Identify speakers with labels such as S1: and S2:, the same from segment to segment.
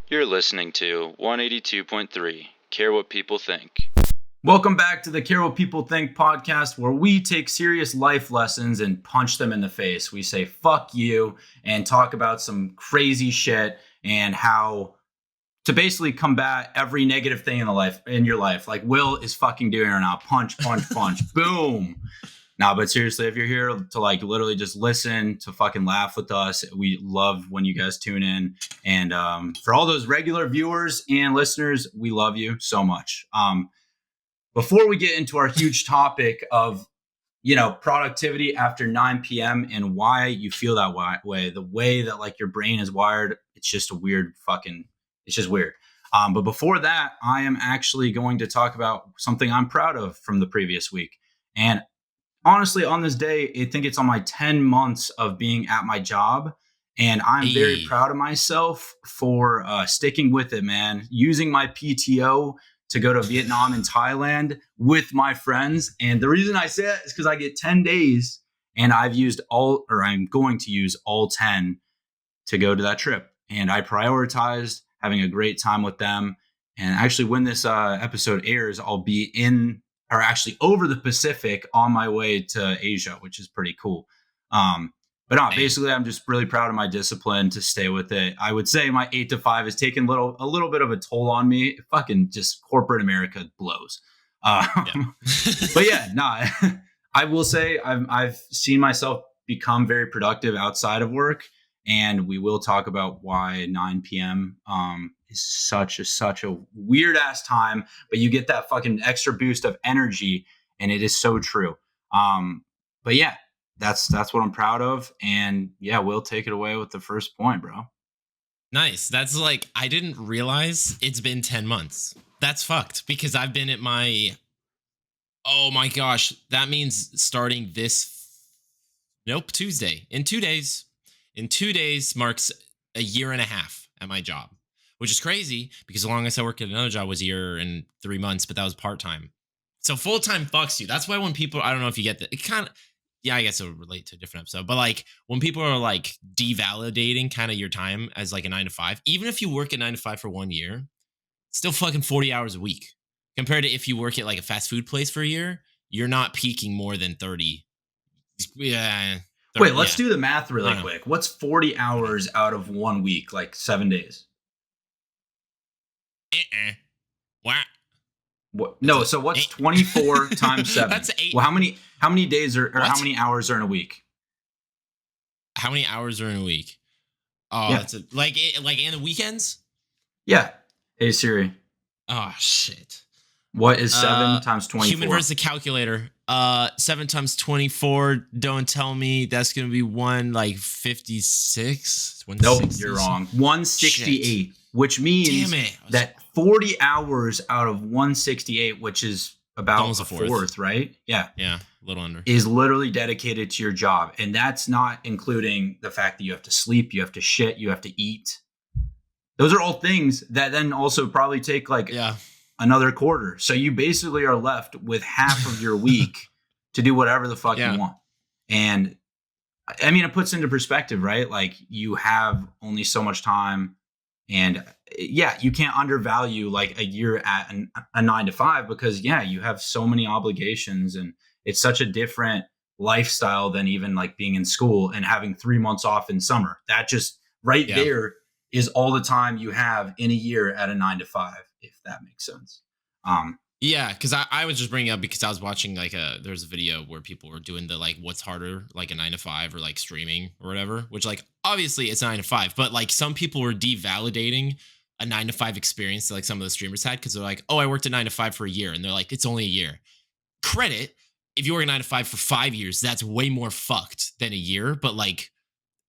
S1: You're listening to 182.3, Care What People Think.
S2: Welcome back to the Care What People Think podcast, where we take serious life lessons and punch them in the face. We say, fuck you, and talk about some crazy shit and how to basically combat every negative thing in your life. Like Will is fucking doing right now. Punch, punch, punch. Boom. No, but seriously, if you're here to like literally just listen, to fucking laugh with us, we love when you guys tune in. And for all those regular viewers and listeners, we love you so much. Before we get into our huge topic of, productivity after 9 p.m. and why you feel that way, the way that like your brain is wired, it's just it's just weird. But before that, I am actually going to talk about something I'm proud of from the previous week. And honestly, on this day, I think it's on my 10 months of being at my job. And I'm very proud of myself for sticking with it, man. Using my PTO to go to Vietnam and Thailand with my friends. And the reason I say that is because I get 10 days and I'm going to use all 10 to go to that trip. And I prioritized having a great time with them. And actually, when this episode airs, I'll be over the Pacific on my way to Asia, which is pretty cool. Basically, I'm just really proud of my discipline to stay with it. I would say my 8 to 5 has taken a little bit of a toll on me. Fucking just corporate America blows. But yeah, I will say I've seen myself become very productive outside of work, and we will talk about why 9 p.m. Is such a weird ass time, but you get that fucking extra boost of energy, and it is so true. But yeah, that's what I'm proud of, and yeah, we'll take it away with the first point, bro.
S3: Nice. That's like, I didn't realize it's been 10 months. That's fucked because I've been at oh my gosh, that means starting Tuesday. In 2 days. In 2 days marks a year and a half at my job, which is crazy because the longest I worked at another job was a year and 3 months, but that was part-time. So full-time fucks you. That's why when people, I don't know if you get that, it kind of, yeah, I guess it would relate to a different episode, but like when people are like devalidating kind of your time as like a 9 to 5, even if you work at 9 to 5 for 1 year, still fucking 40 hours a week compared to if you work at like a fast food place for a year, you're not peaking more than 30. Yeah. 30,
S2: Wait, let's do the math really quick. What's 40 hours out of 1 week? Like 7 days. What? No, so what's 24 times 7?
S3: That's 8.
S2: Well, how many days how many hours are in a week?
S3: How many hours are in a week? Oh, yeah. That's like in the weekends?
S2: Yeah. Hey Siri.
S3: Oh shit.
S2: What is 7 times 24?
S3: Human versus the calculator. 7 times 24. Don't tell me that's gonna be 156.
S2: Nope, you're wrong. 168. Shit. Which means that 40 hours out of 168, which is about a fourth, right? Yeah.
S3: Yeah, a little under.
S2: Is literally dedicated to your job. And that's not including the fact that you have to sleep, you have to shit, you have to eat. Those are all things that then also probably take another quarter. So you basically are left with half of your week to do whatever the fuck you want. And I mean, it puts into perspective, right? Like you have only so much time. And yeah, you can't undervalue like a year at a 9 to 5 because you have so many obligations and it's such a different lifestyle than even like being in school and having 3 months off in summer. That just there is all the time you have in a year at a 9 to 5, if that makes sense.
S3: Yeah, because I was just bringing up because I was watching there's a video where people were doing the like what's harder, like a 9 to 5 or like streaming or whatever, which like obviously it's 9 to 5, but like some people were devalidating a 9 to 5 experience that like some of the streamers had because they're like, oh, I worked a 9 to 5 for a year, and they're like, it's only a year. Credit, if you work a 9 to 5 for 5 years, that's way more fucked than a year, but like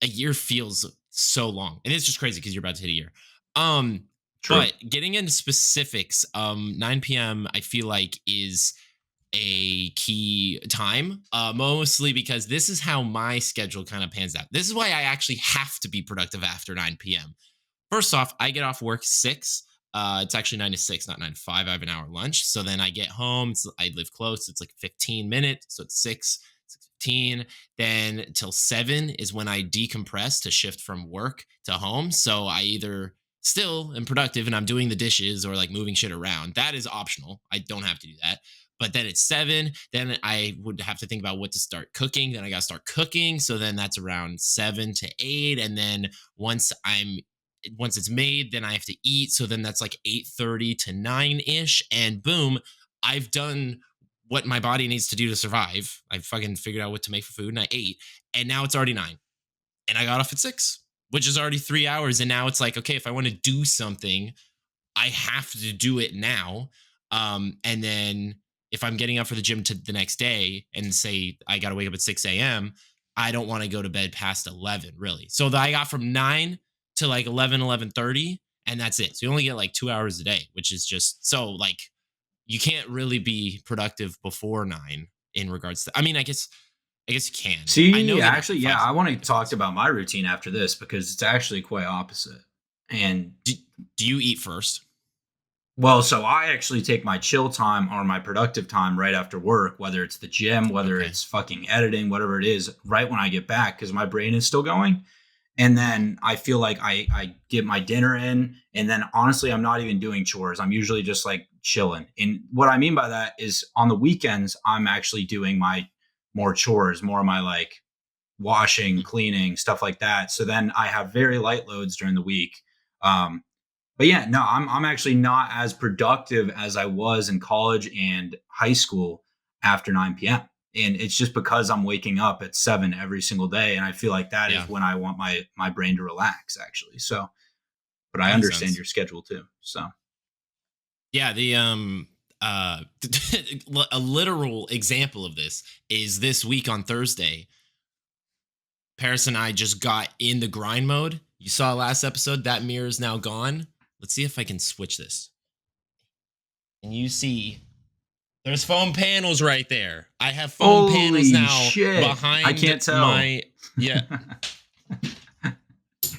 S3: a year feels so long, and it's just crazy because you're about to hit a year. True. But getting into specifics, 9 p.m. I feel like is a key time, mostly because this is how my schedule kind of pans out. This is why I actually have to be productive after 9 p.m. First off, I get off work 6. It's actually 9 to 6, not 9 to 5. I have an hour lunch. So then I get home. I live close. It's like 15 minutes. So it's 6 6:15. Then till 7 is when I decompress to shift from work to home. So I either still am productive and I'm doing the dishes or like moving shit around. That is optional. I don't have to do that. But then it's 7. Then I would have to think about what to start cooking. Then I got to start cooking. So then that's around 7 to 8. And then once it's made, then I have to eat. So then that's like 8:30 to 9-ish. And boom, I've done what my body needs to do to survive. I fucking figured out what to make for food and I ate. And now it's already 9. And I got off at 6, which is already 3 hours. And now it's like, okay, if I want to do something, I have to do it now. And then if I'm getting up for the gym to the next day and say I got to wake up at 6 a.m., I don't want to go to bed past 11, really. So I got from 9 to like 11, 11:30, and that's it. So you only get like 2 hours a day, which is just so like you can't really be productive before 9 in regards to, I mean, I guess you can. I
S2: See,
S3: know that
S2: actually, yeah, I want to talk about my routine after this because it's actually quite opposite. And
S3: do you eat first?
S2: well, so I actually take my chill time or my productive time right after work, whether it's the gym, whether
S3: Okay.
S2: it's fucking editing, whatever it is, right when I get back because my brain is still going. And then I feel like I get my dinner in. And then honestly, I'm not even doing chores. I'm usually just like chilling. And what I mean by that is on the weekends, I'm actually doing my more chores, more of my like washing, cleaning, stuff like that. So then I have very light loads during the week. Um, but yeah, no, I'm actually not as productive as I was in college and high school after 9 p.m. And it's just because I'm waking up at 7 every single day. And I feel like that
S3: Yeah,
S2: is when I want my brain to relax, actually. So, but
S3: that
S2: I
S3: makes
S2: understand
S3: sense.
S2: your schedule too. So
S3: Yeah, uh a literal example of this is this week on Thursday. Paris and I just got in the grind mode. You saw last episode, that mirror is now gone. Let's see if I can switch this. And you see there's foam panels right there. I have foam panels
S2: holy
S3: now
S2: shit. I
S3: behind
S2: can't tell.
S3: my, yeah.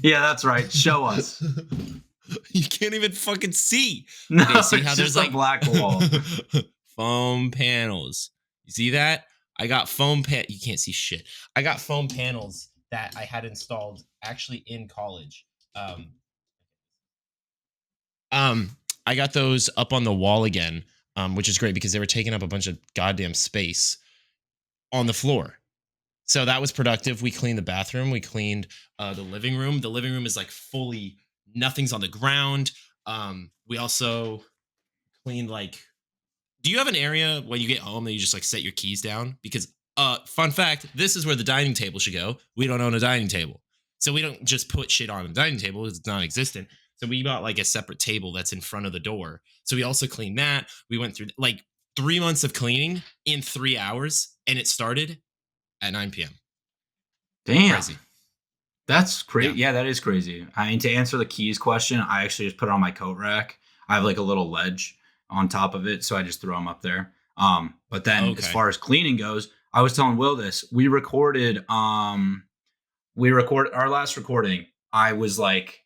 S2: Yeah, that's right. Show us.
S3: You can't even fucking see.
S2: No,
S3: Okay, see
S2: it's
S3: how
S2: just
S3: there's
S2: a
S3: like
S2: black wall.
S3: foam panels. You see that? I got you can't see shit. I got foam panels that I had installed actually in college. Um um I got those up on the wall again, which is great because they were taking up a bunch of goddamn space on the floor. So that was productive. We cleaned the bathroom. We cleaned the living room. The living room is like fully nothing's on the ground. We also cleaned like. Do you have an area when you get home that you just like set your keys down? Because fun fact, this is where the dining table should go. We don't own a dining table, so we don't just put shit on the dining table. It's non-existent. So we bought like a separate table that's in front of the door. So we also cleaned that. We went through like 3 months of cleaning in 3 hours, and it started at 9 p.m.
S2: Damn.
S3: Crazy.
S2: That's
S3: Yeah.
S2: crazy. Yeah, that is crazy. I mean, to answer the keys question, I actually just put it on my coat rack. I have like a little ledge on top of it, so I just throw them up there. But then as
S3: Okay.
S2: far as cleaning goes, I was telling Will this. We record our last recording. I was like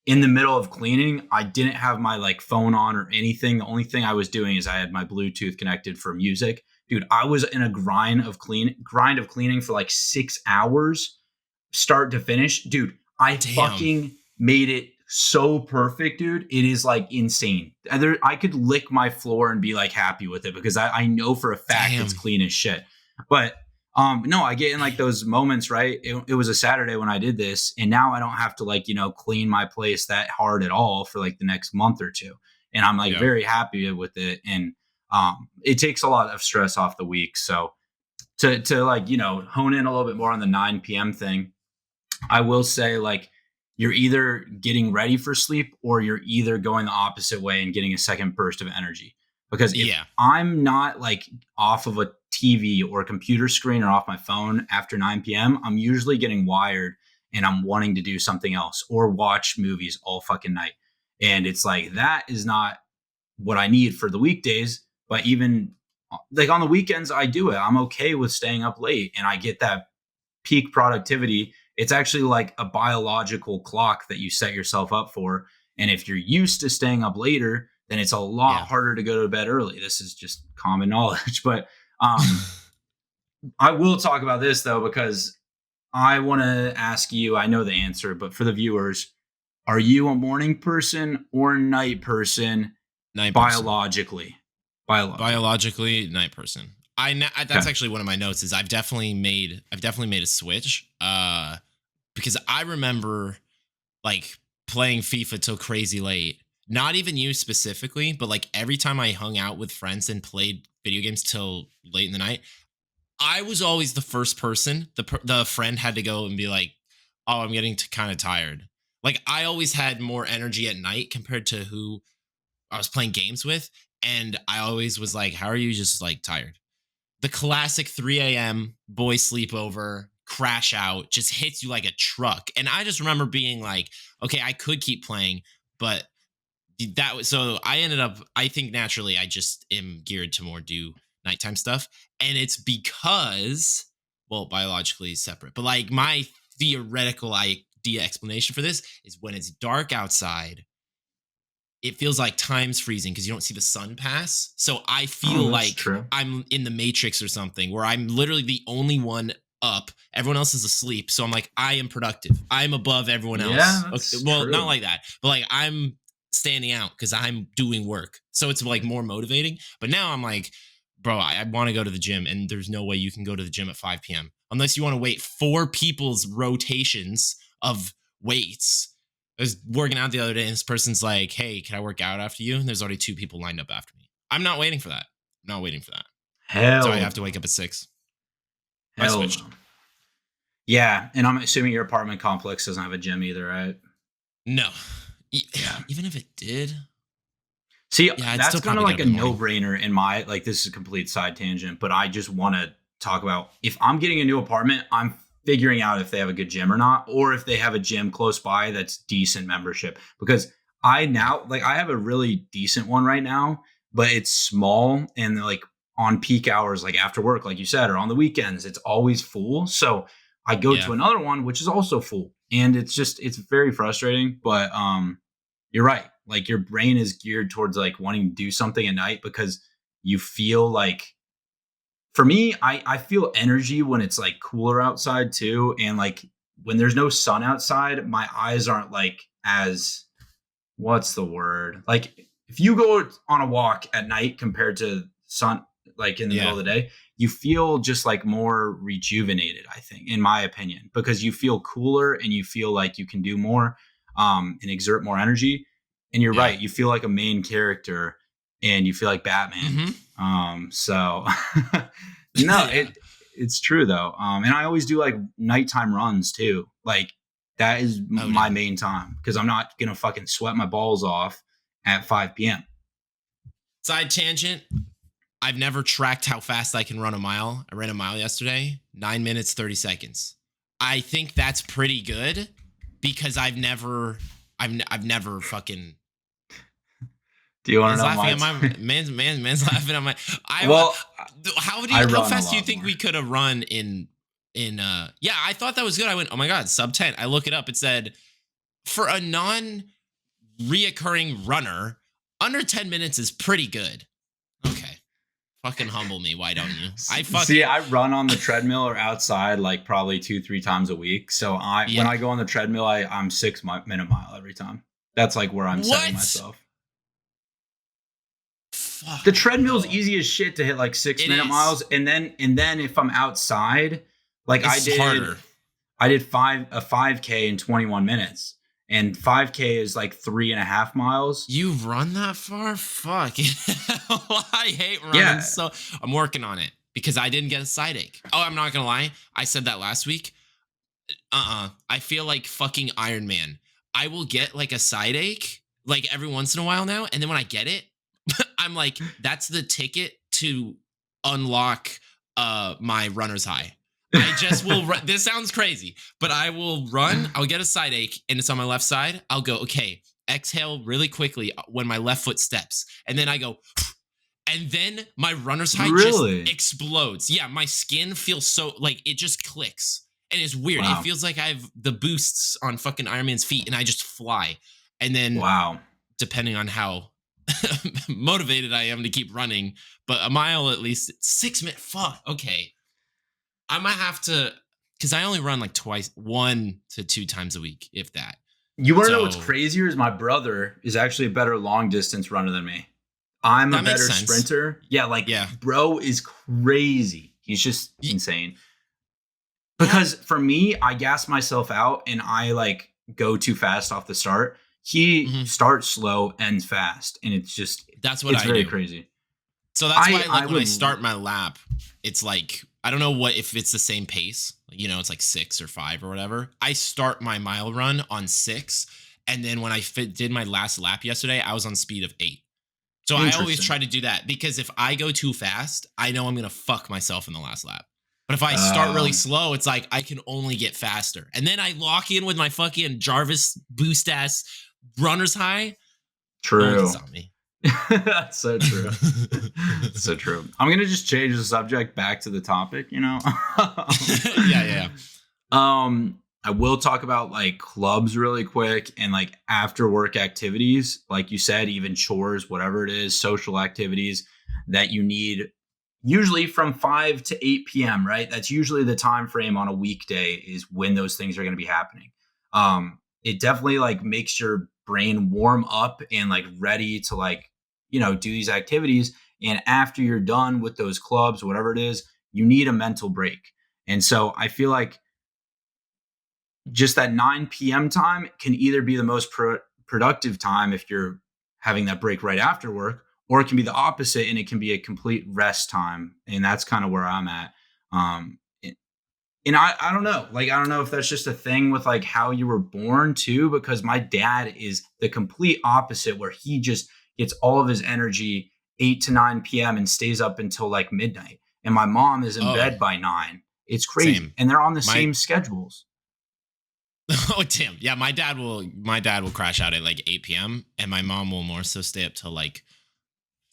S2: in the middle of cleaning. I didn't have my like phone on or anything. The only thing I was doing is I had my Bluetooth connected for music. Dude, I was in a grind of cleaning for like 6 hours start to finish. Dude, I
S3: Damn.
S2: fucking made it so perfect, dude. It is like insane. I could lick my floor and be like happy with it because I know for a fact it's
S3: Damn.
S2: clean as shit. But no, I get in like those moments, right? It was a Saturday when I did this, and now I don't have to like, clean my place that hard at all for like the next month or two. And I'm like
S3: Yeah.
S2: very happy with it. And it takes a lot of stress off the week. So to like, hone in a little bit more on the 9 p.m. thing, I will say like you're either getting ready for sleep or you're either going the opposite way and getting a second burst of energy. Because if
S3: Yeah.
S2: I'm not like off of a TV or a computer screen or off my phone after 9 p.m., I'm usually getting wired and I'm wanting to do something else or watch movies all fucking night. And it's like that is not what I need for the weekdays, but even like on the weekends I do it. I'm okay with staying up late and I get that peak productivity. It's actually like a biological clock that you set yourself up for. And if you're used to staying up later, then it's a lot
S3: Yeah.
S2: harder to go to bed early. This is just common knowledge. But um, I will talk about this though, because I want to ask you, I know the answer, but for the viewers, are you a morning person or night person
S3: Night person.
S2: biologically? Biologically.
S3: Biologically, night person. That's
S2: Okay.
S3: actually one of my notes. Is I've definitely made a switch. Because I remember like playing FIFA till crazy late. Not even you specifically, but like every time I hung out with friends and played video games till late in the night, I was always the first person. The friend had to go and be like, "Oh, I'm getting kind of tired." Like I always had more energy at night compared to who I was playing games with, and I always was like, "How are you just like tired?" The classic 3 a.m. boy sleepover crash out just hits you like a truck. And I just remember being like, okay, I could keep playing, but that was so I ended up, I think naturally, I just am geared to more do nighttime stuff. And it's because, well, biologically separate, but like my theoretical idea explanation for this is when it's dark outside, it feels like time's freezing because you don't see the sun pass. So I
S2: Oh,
S3: feel
S2: that's
S3: like
S2: true.
S3: I'm in the Matrix or something where I'm literally the only one up. Everyone else is asleep. So I'm like, I am productive. I'm above everyone
S2: Yeah,
S3: else. Okay,
S2: that's
S3: well, not
S2: true.
S3: like that, but like I'm standing out because I'm doing work. So it's like more motivating. But now I'm like, bro, I want to go to the gym, and there's no way you can go to the gym at 5 p.m. unless you want to wait four people's rotations of weights. I was working out the other day, and this person's like, "Hey, can I work out after you?" And there's already two people lined up after me. I'm not waiting for that. I'm not waiting for that. So I
S2: Hell
S3: have to wake
S2: no.
S3: up at 6. I
S2: Hell
S3: switched.
S2: no. Yeah, and I'm assuming your apartment complex doesn't have a gym either, right?
S3: No.
S2: Yeah.
S3: Even if it did,
S2: See,
S3: yeah, I'd
S2: that's
S3: still
S2: kind of
S3: probably get
S2: like
S3: up
S2: a
S3: in the morning.
S2: no-brainer in my like this is a complete side tangent, but I just want to talk about if I'm getting a new apartment, I'm figuring out if they have a good gym or not, or if they have a gym close by that's decent membership. Because I
S3: Yeah.
S2: now like I have a really decent one right now, but it's small and like on peak hours, like after work, like you said, or on the weekends, it's always full. So I go
S3: Yeah.
S2: to another one which is also full. And it's very frustrating, but you're right. Like your brain is geared towards like wanting to do something at night because you feel like for me, I feel energy when it's like cooler outside too. And like when there's no sun outside, my eyes aren't like as what's the word? Like if you go on a walk at night compared to sun like in the middle
S3: Yeah.
S2: of the day, you feel just like more rejuvenated, I think, in my opinion, because you feel cooler and you feel like you can do more and exert more energy. And you're
S3: Yeah.
S2: right, you feel like a main character and you feel like Batman.
S3: Mm-hmm.
S2: So no,
S3: Yeah.
S2: it's true though. And I always do like nighttime runs too. Like that is
S3: Oh,
S2: my
S3: damn.
S2: main time because I'm not gonna fucking sweat my balls off at 5 p.m.
S3: Side tangent. I've never tracked how fast I can run a mile. I ran a mile yesterday, 9 minutes, 30 seconds. I think that's pretty good because I've never fucking
S2: Do you want to
S3: man's
S2: know
S3: laughing
S2: my
S3: at my
S2: time?
S3: man's laughing at my I
S2: Well, I
S3: how
S2: run a
S3: fast do you
S2: lot
S3: think
S2: more.
S3: we could have run in yeah, I thought that was good. I went, "Oh my god, sub 10." I look it up. It said for a non reoccurring runner, under 10 minutes is pretty good. Okay. Fucking humble me, why don't you? I
S2: See,
S3: fucking
S2: I run on the treadmill or outside like probably 2-3 times a week. So I when
S3: yeah.
S2: I go on the treadmill, I'm 6 minute mile every time. That's like where I'm setting
S3: What?
S2: myself. The
S3: Fuck
S2: treadmill's
S3: no.
S2: easy as shit to hit like six
S3: It
S2: minute
S3: is.
S2: miles, and then if I'm outside, like
S3: It's harder.
S2: I did 5K in 21 minutes, and 5K is like 3.5 miles.
S3: You run that far? Fuck. I hate running
S2: Yeah,
S3: so I'm working on it because I didn't get a side ache. Oh, I'm not gonna lie. I said that last week. I feel like fucking Iron Man. I will get like a side ache like every once in a while now, and then when I get it, I'm like, that's the ticket to unlock my runner's high. I just will run. This sounds crazy, but I will run. I'll get a side ache, and it's on my left side. I'll go, okay, exhale really quickly when my left foot steps, and then I go, and then my runner's high just
S2: really.
S3: explodes. Yeah, my skin feels so like it just clicks. And it's weird. It
S2: Wow,
S3: feels like I have the boosts on fucking Iron Man's feet and I just fly. And then
S2: wow.
S3: depending on how motivated I am to keep running, but a mile at least 6 minutes. Fuck. Okay. I might have to, because I only run like 1 to 2 times a week, if that.
S2: You want to know what's
S3: So
S2: crazier? Is my brother is actually a better long distance runner than me. I'm a
S3: that makes
S2: better
S3: sense.
S2: sprinter. Yeah, like
S3: Yeah.
S2: bro is crazy. He's just
S3: Y-
S2: insane.
S3: Yeah.
S2: Because for me, I gas myself out and I like go too fast off the start. He
S3: Mhm.
S2: starts slow, ends fast, and
S3: That's what
S2: it's
S3: I
S2: very
S3: do.
S2: crazy.
S3: So that's why,
S2: I
S3: like, when I
S2: would
S3: start my lap, it's like, I don't know what if it's the same pace. It's like 6 or 5 or whatever. I start my mile run on 6, and then when I did my last lap yesterday, I was on speed of 8. So I always
S2: interesting.
S3: try to do that because if I go too fast, I know I'm gonna fuck myself in the last lap. But if I start really
S2: Um,
S3: slow, it's like I can only get faster, and then I lock in with my fucking Jarvis boost ass runner's high. No one can
S2: true.
S3: stop me.
S2: That's so true. So true. I'm gonna just change the subject back to the topic.
S3: Yeah, yeah,
S2: I will talk about like clubs really quick and like after work activities, like you said, even chores, whatever it is, social activities that you need usually from 5 to 8 p.m., right? That's usually the time frame on a weekday is when those things are going to be happening. It definitely like makes your brain warm up and like ready to like, do these activities. And after you're done with those clubs, whatever it is, you need a mental break. And so I feel like just that 9 p.m. time can either be the most productive time if you're having that break right after work, or it can be the opposite and it can be a complete rest time. And that's kind of where I'm at. Um, and I don't know, like, I don't know if that's just a thing with like how you were born too, because my dad is the complete opposite where he just gets all of his energy 8 to 9 p.m. and stays up until like midnight. And my mom is in
S3: Oh,
S2: bed by 9. It's crazy.
S3: same.
S2: And they're on the
S3: My
S2: same schedules.
S3: Oh, damn. Yeah, my dad will crash out at like 8 p.m. and my mom will more so stay up till like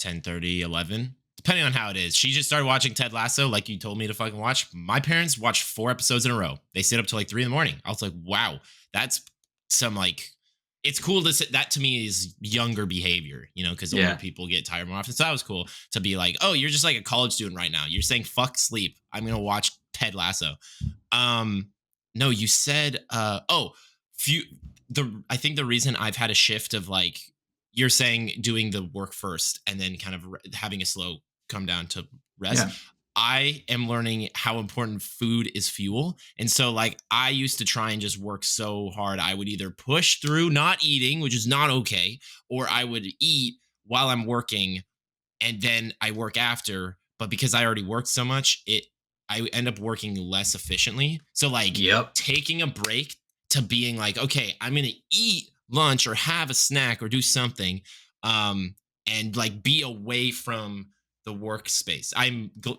S3: 10:30, 11, depending on how it is. She just started watching Ted Lasso like you told me to fucking watch. My parents watched 4 episodes in a row. They sit up till like 3 in the morning. I was like, wow, that's some like, it's cool to sit. That to me is younger behavior, because older
S2: Yeah.
S3: people get tired more often. So that was cool to be like, oh, you're just like a college student right now. You're saying fuck sleep. I'm going to watch Ted Lasso. Um, no, you said few I think the reason I've had a shift of like you're saying doing the work first and then kind of having a slow come down to rest.
S2: Yeah.
S3: I am learning how important food is fuel. And so like I used to try and just work so hard. I would either push through not eating, which is not okay, or I would eat while I'm working and then I work after. But because I already worked so much, I end up working less efficiently. So like
S2: Yep.
S3: taking a break to being like, okay, I'm gonna eat lunch or have a snack or do something, um, and like be away from the workspace.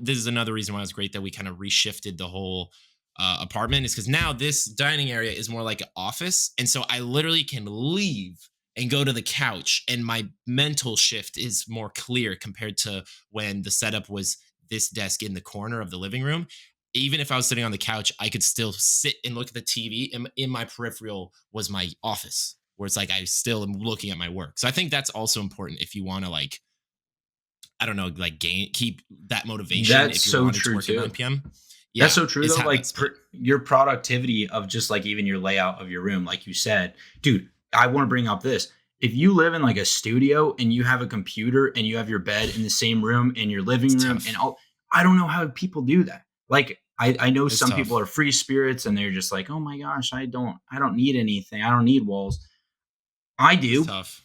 S3: This is another reason why it's great that we kind of reshifted the whole apartment is because now this dining area is more like an office, and so I literally can leave and go to the couch and my mental shift is more clear compared to when the setup was this desk in the corner of the living room. Even if I was sitting on the couch, I could still sit and look at the TV, and in my peripheral was my office where it's like I still am looking at my work. So I think that's also important if you want to like, I don't know, like keep that motivation
S2: That's
S3: if you're
S2: so
S3: wanting to
S2: true
S3: work at
S2: too.
S3: 9 p.m.
S2: That's
S3: Yeah,
S2: so true
S3: is
S2: though.
S3: have that
S2: Like
S3: split.
S2: your productivity of just like even your layout of your room, like you said, dude. I want to bring up this. If you live in like a studio and you have a computer and you have your bed in the same room and your living
S3: It's
S2: room and
S3: tough.
S2: all, I don't know how people do that. Like I know
S3: It's
S2: some people
S3: tough.
S2: are free spirits and they're just like, oh my gosh, I don't need anything. I don't need walls. I
S3: It's
S2: do,
S3: tough.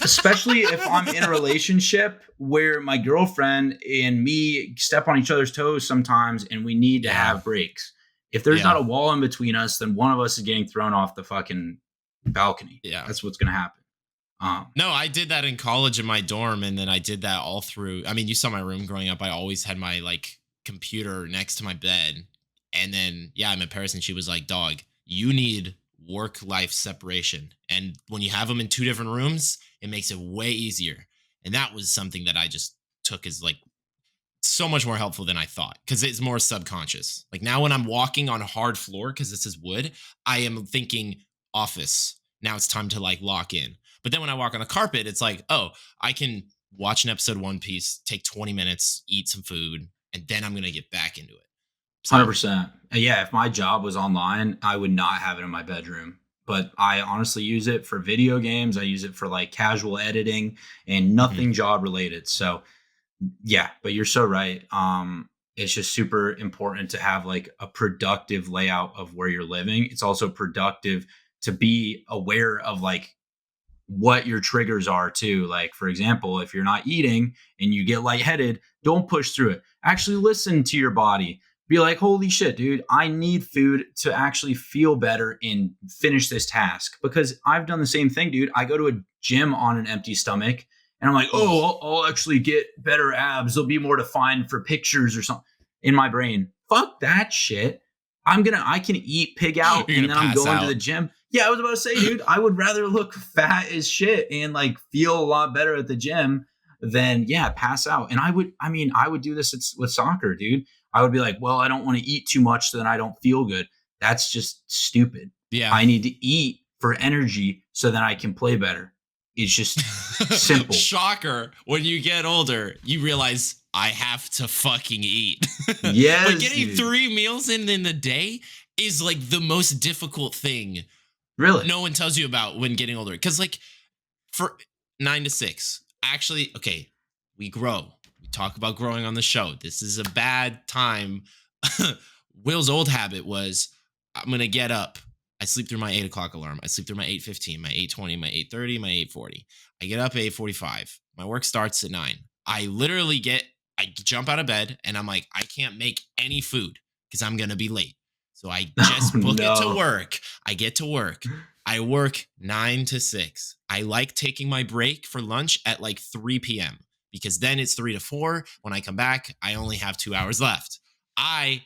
S2: especially if I'm in a relationship where my girlfriend and me step on each other's toes sometimes and we need to
S3: Yeah.
S2: have breaks. If there's
S3: Yeah.
S2: not a wall in between us, then one of us is getting thrown off the fucking balcony.
S3: Yeah.
S2: That's what's going to happen.
S3: No, I did that in college in my dorm, and then I did that all through. I mean, you saw my room growing up. I always had my like computer next to my bed, and then yeah, I met Paris, and she was like, "Dog, you need work life separation, and when you have them in two different rooms, it makes it way easier." And that was something that I just took as like so much more helpful than I thought because it's more subconscious. Like now, when I'm walking on a hard floor because this is wood, I am thinking office. Now it's time to like lock in. But then when I walk on the carpet, it's like, oh, I can watch an episode of One Piece, take 20 minutes, eat some food, and then I'm gonna get back into it. So
S2: 100%. Yeah, if my job was online, I would not have it in my bedroom. But I honestly use it for video games. I use it for like casual editing and
S3: mhm.
S2: nothing job related. So yeah, but you're so right. It's just super important to have like a productive layout of where you're living. It's also productive to be aware of like what your triggers are too. Like, for example, if you're not eating and you get lightheaded, don't push through it. Actually listen to your body. Be like, holy shit, dude, I need food to actually feel better and finish this task. Because I've done the same thing, dude. I go to a gym on an empty stomach and I'm like, oh, I'll actually get better abs. They'll be more defined for pictures or something in my brain. Fuck that shit. I can eat pig out
S3: You're
S2: and
S3: gonna
S2: then I'm
S3: pass
S2: going to the
S3: out.
S2: gym. Yeah, I was about to say, dude, I would rather look fat as shit and like feel a lot better at the gym than pass out. And I would do this with soccer, dude. I would be like, well, I don't want to eat too much so then I don't feel good. That's just stupid.
S3: Yeah.
S2: I need to eat for energy so then I can play better. It's just simple.
S3: Shocker. When you get older, you realize I have to fucking eat.
S2: Yes,
S3: But getting
S2: dude.
S3: 3 meals in the day is like the most difficult thing
S2: Really?
S3: no one tells you about when getting older. Because like for 9 to 6, actually, okay, we grow. We talk about growing on the show. This is a bad time. Will's old habit was I'm gonna get up. I sleep through my 8 o'clock alarm. I sleep through my 8:15, my 8:20, my 8:30, my 8:40. I get up at 8:45. My work starts at 9. I jump out of bed and I'm like, I can't make any food because I'm gonna be late. So I just
S2: Oh,
S3: book it to
S2: no.
S3: work. I get to work. I work 9 to 6. I like taking my break for lunch at like 3 p.m. because then it's 3 to 4. When I come back, I only have 2 hours left. I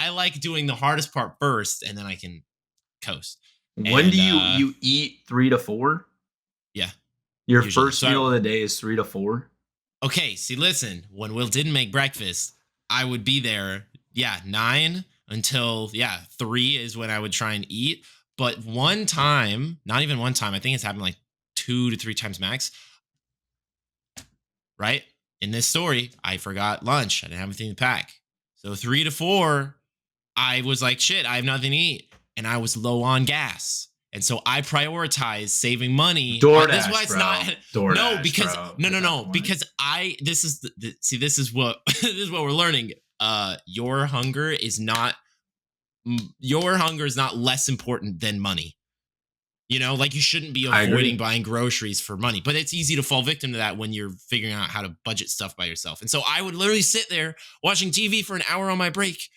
S3: like doing the hardest part first and then I can coast.
S2: When do
S3: And
S2: you eat 3 to 4?
S3: yeah,
S2: Your
S3: usually.
S2: first meal of the day is 3 to 4?
S3: Okay, see, listen, when Will didn't make breakfast, I would be there, 9 until 3 is when I would try and eat. But one time, not even one time, I think it's happened like 2 to 3 times max, right? In this story, I forgot lunch. I didn't have anything to pack. So 3 to 4, I was like, shit, I have nothing to eat. And I was low on gas. And so I prioritized saving money. This is why
S2: DoorDash,
S3: it's
S2: bro.
S3: not.
S2: DoorDash,
S3: No, because
S2: bro,
S3: no,
S2: at
S3: no,
S2: that
S3: no.
S2: point.
S3: Because this is this is what this is what we're learning. Your hunger is not less important than money. You know, like you shouldn't be
S2: I
S3: avoiding
S2: agree.
S3: buying groceries for money, but it's easy to fall victim to that when you're figuring out how to budget stuff by yourself. And so I would literally sit there watching TV for an hour on my break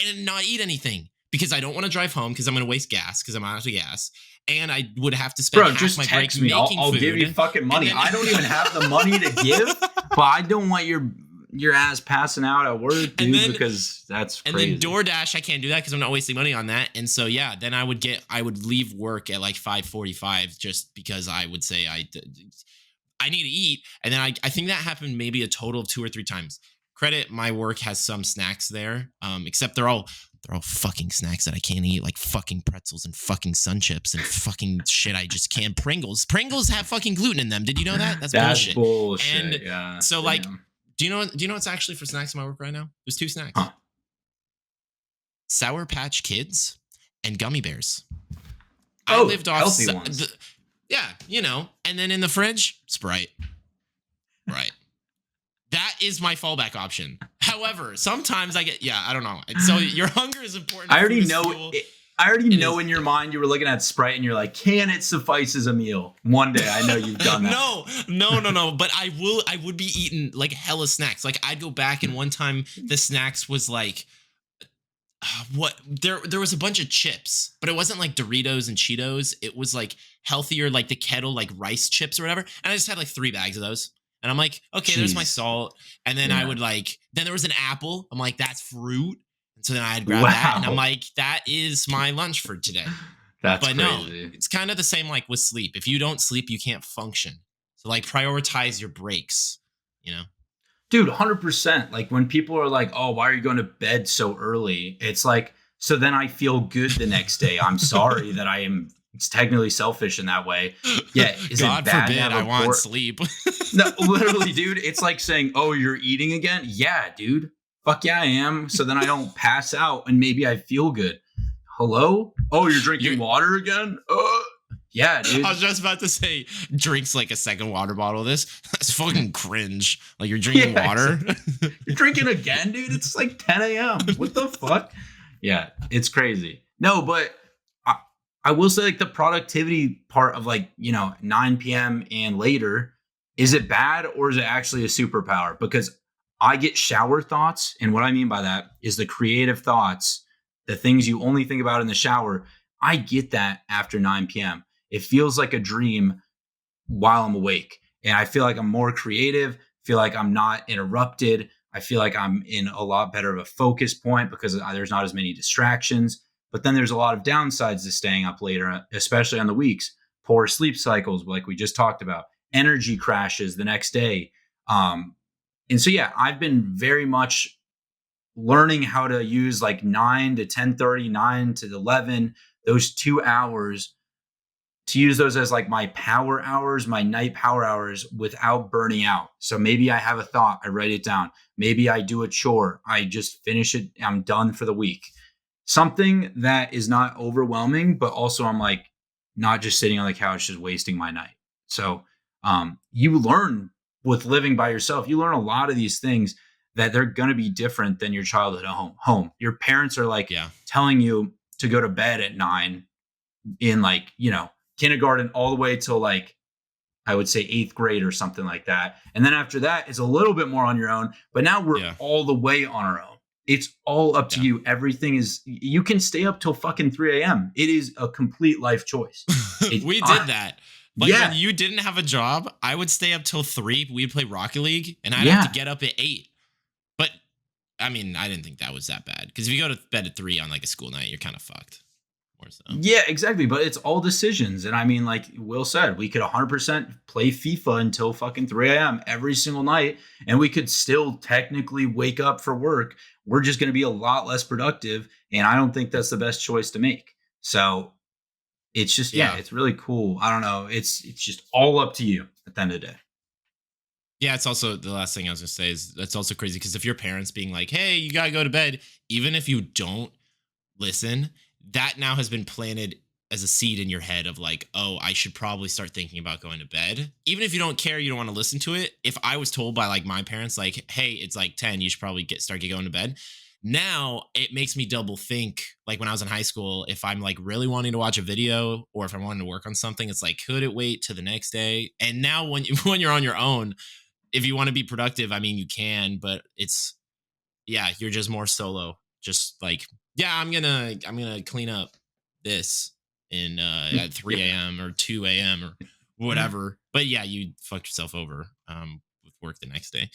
S3: and not eat anything because I don't want to drive home because I'm going to waste gas because I'm out of gas. And I would have to spend
S2: Bro,
S3: half
S2: just
S3: my break
S2: text me.
S3: making
S2: I'll
S3: food.
S2: give you fucking money.
S3: then-
S2: I don't even have the money to give, but I don't want your ass passing out at work, dude, because that's crazy.
S3: And then DoorDash, I can't do that because I'm not wasting money on that. And so then I would leave work at like 5:45 just because I would say I need to eat. And then I think that happened maybe a total of 2 or 3 times. Credit my work has some snacks there, except they're all fucking snacks that I can't eat, like fucking pretzels and fucking Sun Chips and fucking shit I just can't. Pringles have fucking gluten in them. Did you know that? That's bullshit.
S2: Bullshit.
S3: And
S2: yeah.
S3: so like,
S2: Damn.
S3: do you know what's actually for snacks in my work right now? There's 2 snacks.
S2: Huh.
S3: Sour Patch Kids and gummy bears.
S2: Oh,
S3: I lived off
S2: healthy ones.
S3: and then in the fridge, Sprite. Right. That is my fallback option. However, sometimes I don't know. So your hunger is important.
S2: I already
S3: Food is
S2: know.
S3: fuel.
S2: I already
S3: It
S2: know
S3: is.
S2: in your mind you were looking at Sprite and you're like, can it suffice as a meal? One day, I know you've done that.
S3: No. But I would be eating like hella snacks. Like I'd go back and one time the snacks was like, there was a bunch of chips, but it wasn't like Doritos and Cheetos. It was like healthier, like the kettle, like rice chips or whatever. And I just had like 3 bags of those. And I'm like, okay, there's my
S2: Jeez.
S3: salt. And then
S2: Yeah.
S3: I would then there was an apple. I'm like, that's fruit. And so then I'd grab that and I'm
S2: Wow.
S3: like, that is my lunch for today.
S2: That's
S3: But
S2: crazy.
S3: no, it's kind of the same like with sleep. If you don't sleep, you can't function. So like prioritize your breaks, you know?
S2: Dude, 100%. Like when people are like, oh, why are you going to bed so early? It's like, so then I feel good the next day. I'm sorry that I am technically selfish in that way. Yeah. Is
S3: God
S2: it bad to
S3: forbid
S2: have
S3: I
S2: a
S3: want
S2: poor-
S3: sleep.
S2: No, literally, dude. It's like saying, oh, you're eating again? Yeah, dude. Fuck yeah, I am. So then I don't pass out and maybe I feel good. Hello? Oh, you're drinking water again? Yeah, dude.
S3: I was just about to say, drinks like a second water bottle of this. That's fucking cringe. Like you're drinking water.
S2: You're drinking again, dude? It's like 10 a.m. What the fuck? Yeah, it's crazy. No, but I will say like the productivity part of like, 9 p.m. and later, is it bad or is it actually a superpower? Because I get shower thoughts. And what I mean by that is the creative thoughts, the things you only think about in the shower. I get that after 9 p.m. It feels like a dream while I'm awake. And I feel like I'm more creative, feel like I'm not interrupted. I feel like I'm in a lot better of a focus point because there's not as many distractions. But then there's a lot of downsides to staying up later, especially on the weeks. Poor sleep cycles, like we just talked about, energy crashes the next day. And so, yeah, I've been very much learning how to use like 9 to 10:30, 9 to 11, those 2 hours, to use those as like my power hours, my night power hours without burning out. So maybe I have a thought, I write it down. Maybe I do a chore, I just finish it, I'm done for the week. Something that is not overwhelming, but also I'm like not just sitting on the couch, just wasting my night. So you learn with living by yourself, you learn a lot of these things that they're going to be different than your childhood home. Your parents are like telling you to go to bed at 9 in like, kindergarten all the way till like, I would say 8th grade or something like that. And then after that, it's a little bit more on your own, but now we're all the way on our own. It's all up to you. Everything is, you can stay up till fucking 3 a.m. It is a complete life choice.
S3: We did that. Like when you didn't have a job, I would stay up till 3. We'd play Rocket League and I'd have to get up at 8. But I mean, I didn't think that was that bad. Because if you go to bed at 3 on like a school night, you're kind of fucked. So.
S2: Yeah, exactly. But it's all decisions. And I mean, like Will said, we could 100% play FIFA until fucking 3 a.m. every single night. And we could still technically wake up for work. We're just going to be a lot less productive. And I don't think that's the best choice to make. So it's just, it's really cool. I don't know. It's just all up to you at the end of the day.
S3: Yeah, it's also the last thing I was going to say is that's also crazy because if your parents being like, hey, you got to go to bed, even if you don't listen, that now has been planted as a seed in your head of like, oh, I should probably start thinking about going to bed. Even if you don't care, you don't want to listen to it. If I was told by like my parents, like, hey, it's like 10, you should probably start going to bed. Now it makes me double think, like when I was in high school, if I'm like really wanting to watch a video or if I'm wanting to work on something, it's like, could it wait to the next day? And now when you're on your own, if you want to be productive, I mean, you can, but it's, you're just more solo. Just like, I'm gonna clean up this in at 3 a.m. or 2 a.m. or whatever. But you fucked yourself over with work the next day.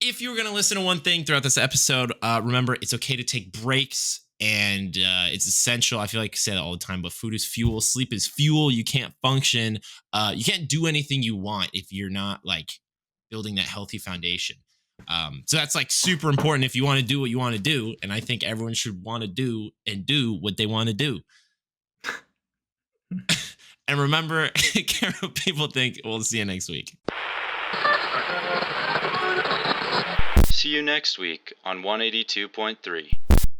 S3: If you were gonna listen to one thing throughout this episode, remember it's okay to take breaks and it's essential. I feel like I say that all the time, but food is fuel, sleep is fuel. You can't function. You can't do anything you want if you're not like building that healthy foundation. So that's like super important if you want to do what you want to do. And I think everyone should want to do what they want to do. And remember, care what people think. We'll see you next week.
S1: See you next week on 182.3.